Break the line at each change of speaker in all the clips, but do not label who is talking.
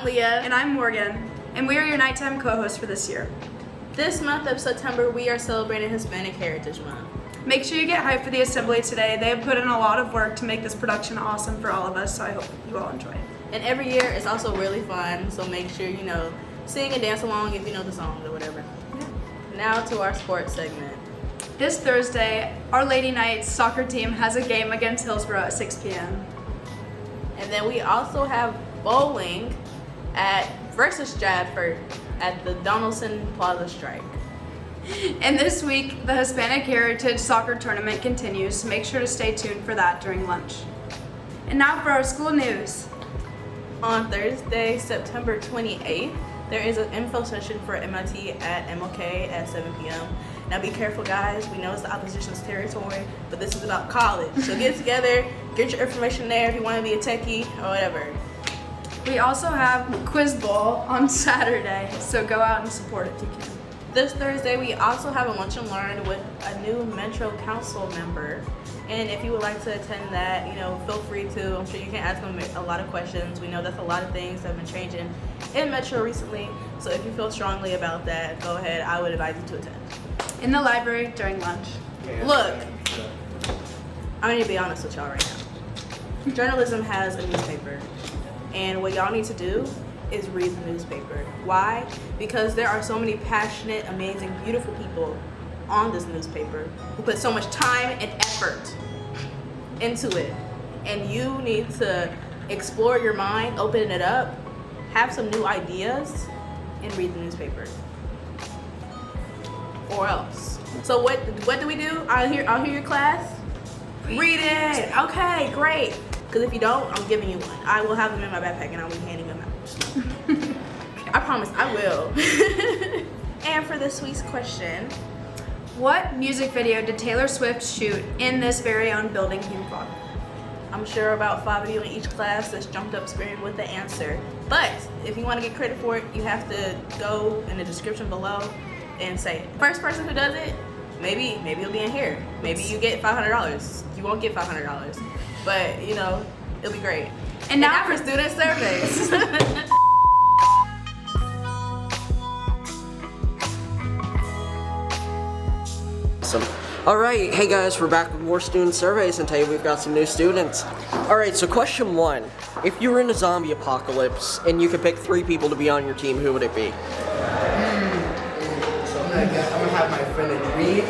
I'm Leah.
And I'm Morgan. And we are your nighttime co-hosts for this year.
This month of September, we are celebrating Hispanic Heritage Month.
Make sure you get hyped for the assembly today. They have put in a lot of work to make this production awesome for all of us, so I hope you all enjoy it.
And every year is also really fun, so make sure, sing and dance along if you know the songs or whatever.
Yeah.
Now to our sports segment.
This Thursday, our Lady Knights soccer team has a game against Hillsborough at 6 p.m.
And then we also have bowling versus Stratford at the Donaldson Plaza Strike.
And this week, the Hispanic Heritage Soccer Tournament continues, so make sure to stay tuned for that during lunch. And now for our school news.
On Thursday, September 28th, there is an info session for MIT at MLK at 7 p.m. Now be careful, guys. We know it's the opposition's territory, but this is about college. So get together, get your information there if you want to be a techie or whatever.
We also have Quiz Bowl on Saturday, so go out and support if you can.
This Thursday, we also have a lunch and learn with a new Metro Council member. And if you would like to attend that, feel free to. I'm sure you can ask them a lot of questions. We know that's a lot of things that have been changing in Metro recently. So if you feel strongly about that, go ahead. I would advise you to attend.
In the library during lunch.
Look, I'm going to be honest with y'all right now. Journalism has a newspaper. And what y'all need to do is read the newspaper. Why? Because there are so many passionate, amazing, beautiful people on this newspaper who put so much time and effort into it. And you need to explore your mind, open it up, have some new ideas, and read the newspaper. Or else. So what do we do? I'll hear your class. Read it. Okay, great. Because if you don't, I'm giving you one. I will have them in my backpack and I'll be handing them out. I promise I will. And for this week's question,
what music video did Taylor Swift shoot in this very own building, Hume-Fogg?
I'm sure about 5 of you in each class that's jumped up screaming with the answer. But if you want to get credit for it, you have to go in the description below and say it. First person who does it, maybe you'll be in here. Maybe you get $500. You won't get $500. But, it'll be great. And now for student surveys.
Awesome. Alright, hey guys, we're back with more student surveys, and today we've got some new students. Alright, so question 1. If you were in a zombie apocalypse and you could pick 3 people to be on your team, who would it be?
So I'm gonna have my friend agree.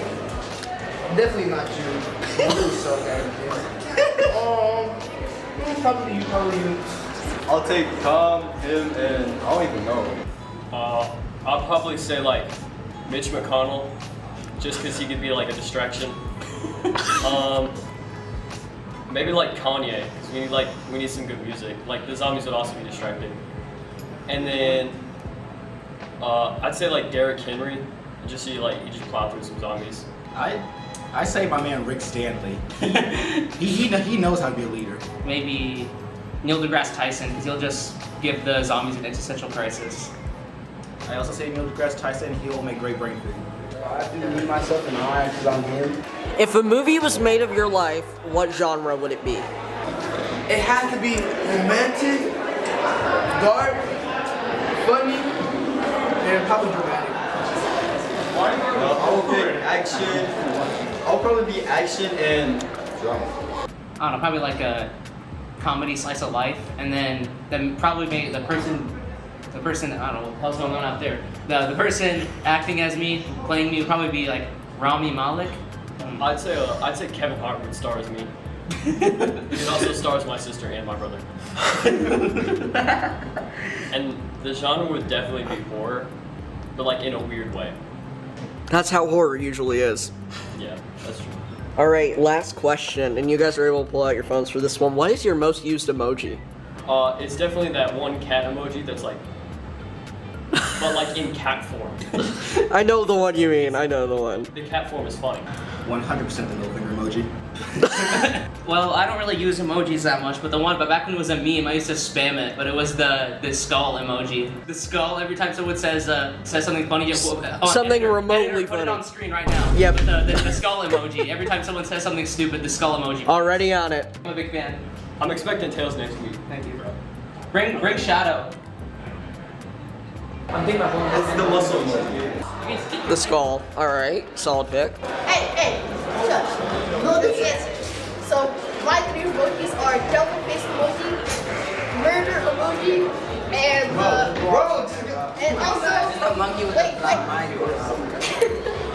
Definitely not you. You so bad. Probably you.
I'll take Tom, him, and I don't even know.
I'll probably say Mitch McConnell, just because he could be a distraction. Maybe Kanye, because we need some good music. The zombies would also be distracting. And then I'd say Derrick Henry, just so you just plow through some zombies.
I say my man Rick Stanley. he knows how to be a leader.
Maybe Neil deGrasse Tyson, because he'll just give the zombies an existential crisis.
I also say Neil deGrasse Tyson. He'll make great brain food.
I do me, myself, and I because I'm him.
If a movie was made of your life, what genre would it be?
It has to be romantic, dark, funny, and probably dramatic.
I will pick action. I'll probably be action and drama.
I don't know, probably a comedy slice of life, and then probably maybe the person, I don't know what the hell's going on out there. The person acting as me, playing me, would probably be Rami Malek.
I'd say Kevin Hart would star as me. He also stars my sister and my brother. And the genre would definitely be horror, but in a weird way.
That's how horror usually is.
Yeah, that's true.
Alright, last question, and you guys are able to pull out your phones for this one. What is your most used emoji?
It's definitely that one cat emoji that's but in cat form.
I know the one you mean, I know the one.
The cat form is funny.
100% the middle finger emoji.
Well, I don't really use emojis that much, but back when it was a meme, I used to spam it. But it was the skull emoji. The skull. Every time someone says something funny,
something remotely
put
funny.
it on screen right now.
Yep.
With the skull emoji. Every time someone says something stupid, the skull emoji.
Already on it.
I'm a big fan.
I'm expecting Tails next week.
Thank you, bro. Bring Shadow.
I'm thinking about going
It's the muscle emoji.
The skull. All right, solid pick.
Hey, shush. Know the answer. So my 3 emojis are devil face emoji, murder emoji, and and also
A monkey with
wait,
a black mind.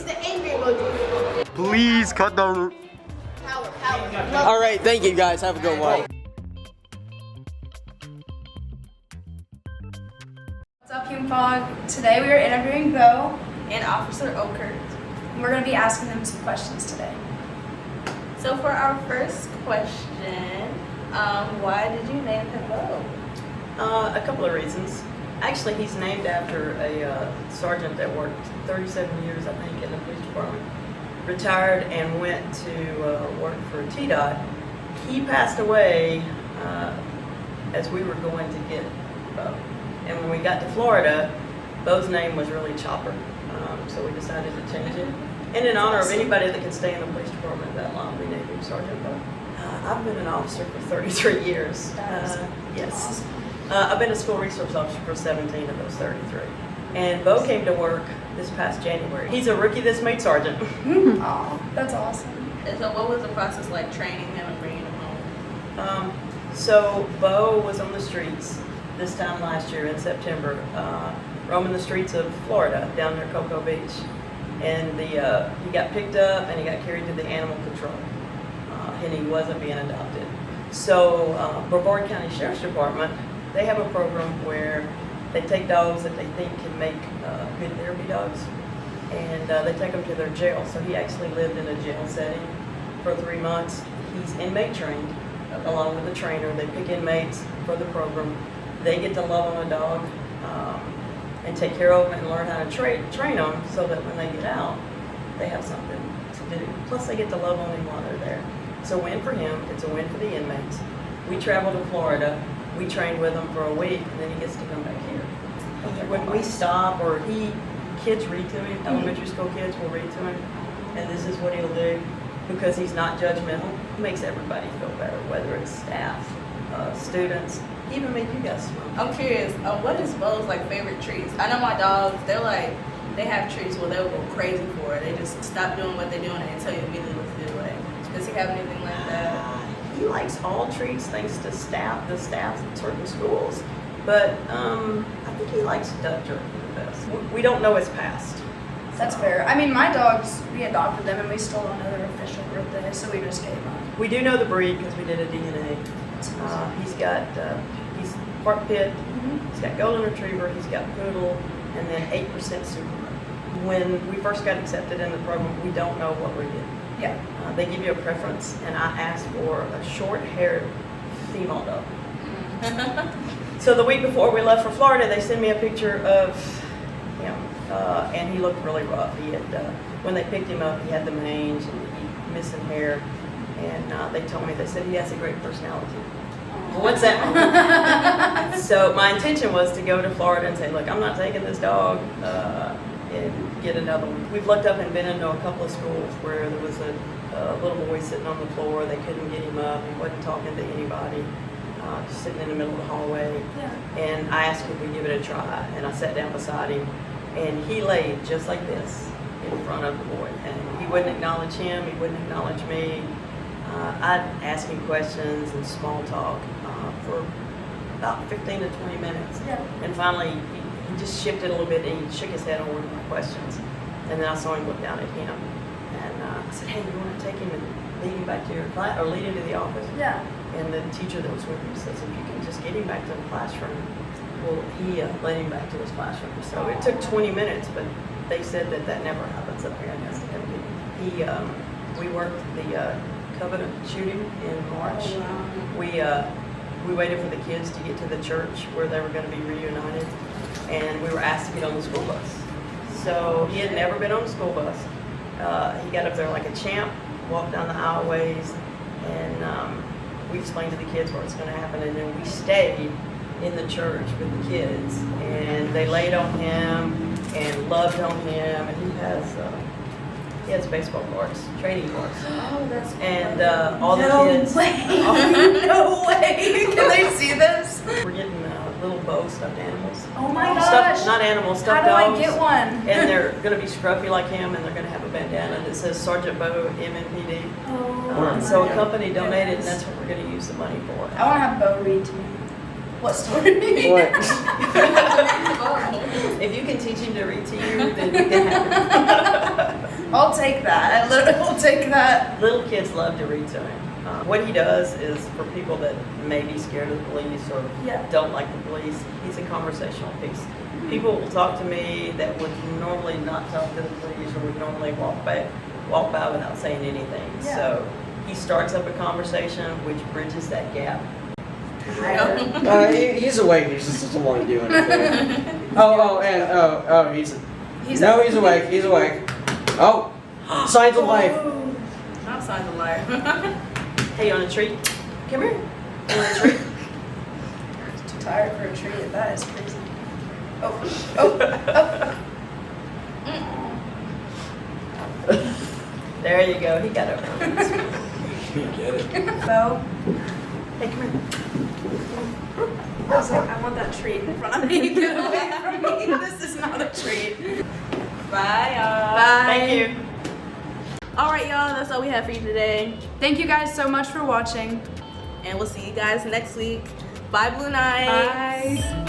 the angry emoji.
Please cut the.
Power.
All right, thank you guys. Have a good one.
What's up, Hume-Fogg? Today we are interviewing Bo,
And Officer Oakert.
and we're going to be asking them some questions today.
So for our first question, why did you name him Bo?
A couple of reasons. Actually, he's named after a sergeant that worked 37 years, I think, in the police department. Retired and went to work for TDOT. He passed away as we were going to get Bo. And when we got to Florida, Bo's name was really Chopper. So we decided to change it. And in honor of anybody that could stay in the police department that long, we named him Sergeant Bo. I've been an officer for 33 years. Yes. I've been a school resource officer for 17 of those 33. And Bo came to work this past January. He's a rookie that's made sergeant.
Oh, that's awesome.
And so what was the process like training him and bringing him home?
So Bo was on the streets this time last year in September, roaming the streets of Florida down near Cocoa Beach. And he got picked up and he got carried to the animal control. And he wasn't being adopted. So Brevard County Sheriff's Department, they have a program where they take dogs that they think can make good therapy dogs, and they take them to their jail. So he actually lived in a jail setting for 3 months. He's inmate trained, along with a trainer. They pick inmates for the program. They get to love on a dog and take care of them and learn how to train them so that when they get out, they have something to do. Plus, they get to love on him while they're there. It's a win for him. It's a win for the inmates. We travel to Florida. We train with him for a week, and then he gets to come back here. When we stop, or kids read to him, elementary school kids will read to him, and this is what he'll do because he's not judgmental. It makes everybody feel better, whether it's staff, students, even make you guys smile.
I'm curious, what is Bo's like favorite treats? I know my dogs, they have treats where they'll go crazy for it. They just stop doing what they're doing and tell you immediately what to do. Like, does he have anything like that?
He likes all treats thanks to the staff at certain schools. But I think he likes duck jerky the best. We don't know his past.
That's fair. I mean, my dogs, we adopted them and we still don't know their official birthday, so we just gave them.
We do know the breed because we did a DNA. He's part pit, he's got golden retriever, he's got poodle, and then 8% Superman. When we first got accepted in the program, we don't know what we're getting.
Yeah.
They give you a preference, and I asked for a short-haired female dog. So the week before we left for Florida, they sent me a picture of him, and he looked really rough. He had, when they picked him up, he had the mange and he missing hair, and they told me, they said he has a great personality. Well, what's that mean? So my intention was to go to Florida and say, look, I'm not taking this dog, and get another one. We've looked up and been into a couple of schools where there was a little boy sitting on the floor. They couldn't get him up. He wasn't talking to anybody. Just sitting in the middle of the hallway.
Yeah.
And I asked if we give it a try. And I sat down beside him. And he laid just like this in front of the boy. And he wouldn't acknowledge him. He wouldn't acknowledge me. I'd ask him questions and small talk for about 15 to 20 minutes.
Yeah.
And finally, he just shifted a little bit and he shook his head on one of my questions. And then I saw him look down at him. And I said, hey, you want to take him and lead him back to your class, or lead him to the office?
Yeah.
And the teacher that was with him says, if you can just get him back to the classroom. Well, he led him back to his classroom. So it took 20 minutes, but they said that never happens up here in Escambia. We worked the Covenant shooting in March.
Oh, wow.
We waited for the kids to get to the church where they were going to be reunited, and we were asked to get on the school bus. So he had never been on a school bus. He got up there like a champ, walked down the aisleways, and we explained to the kids what was going to happen, and then we stayed in the church with the kids, and they laid on him and loved on him, and he has baseball cards, training cards.
Oh, that's
and all
no
the kids.
Way. No way. Can they see this?
We're getting little Bo stuffed animals.
Oh my gosh.
Stuffed, not animals,
How
stuffed
do I
dogs.
get one?
And they're going to be scruffy like him, and they're going to have a bandana that says Sergeant Bo MNPD.
Oh,
So a company donated, and that's what we're going to use the money for.
I want to have Bo read to me. What story?
What?
If you can teach him to read to you, then you can have him.
I'll take that. I literally will take that.
Little kids love to read to him. What he does is for people that may be scared of the police or
Yeah.
don't like the police, he's a conversational piece. People will talk to me that would normally not talk to the police or would normally walk by without saying anything.
Yeah.
So he starts up a conversation which bridges that gap.
He's awake. He just doesn't want to do anything. He's awake. He's awake. Oh, signs of life.
Not signs of life.
Hey, you want a treat? Come here. You want a treat?
Too tired for a treat. That is crazy. Oh.
There you go. He got it.
Get it.
Bo.
Hey, come here.
I was like, I want that treat in front of me. Get away from me. This is not a treat.
Bye, y'all.
Bye.
Thank you.
All right, y'all. That's all we have for you today.
Thank you guys so much for watching.
And we'll see you guys next week. Bye, Blue Knights.
Bye.